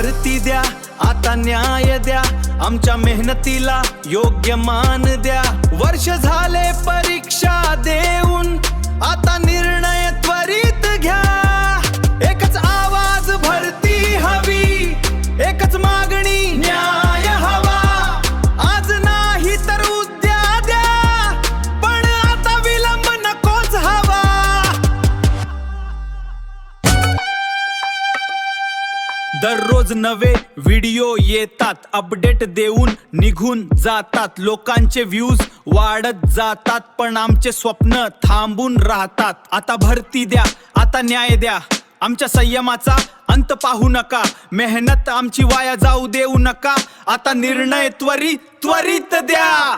भरती द्या, आता न्याय द्या, आमच्या मेहनतीला योग्य मान द्या। वर्ष झाले परीक्षा देऊन, आता निर्णय त्वरित घ्या। एकच आवाज भरती हवी, एकच मागणी न्याय हवा। आज नाही तर उद्या द्या, पण आता विलंब नकोच हवा। दररोज नवे व्हिडिओ येतात, अपडेट देऊन निघून जातात। लोकांचे व्ह्यूज वाढत जातात, पण आमचे स्वप्न थांबून राहतात। आता भरती द्या, आता न्याय द्या, आमच्या संयमाचा अंत पाहू नका। मेहनत आमची वाया जाऊ देऊ नका, आता निर्णय त्वरित द्या।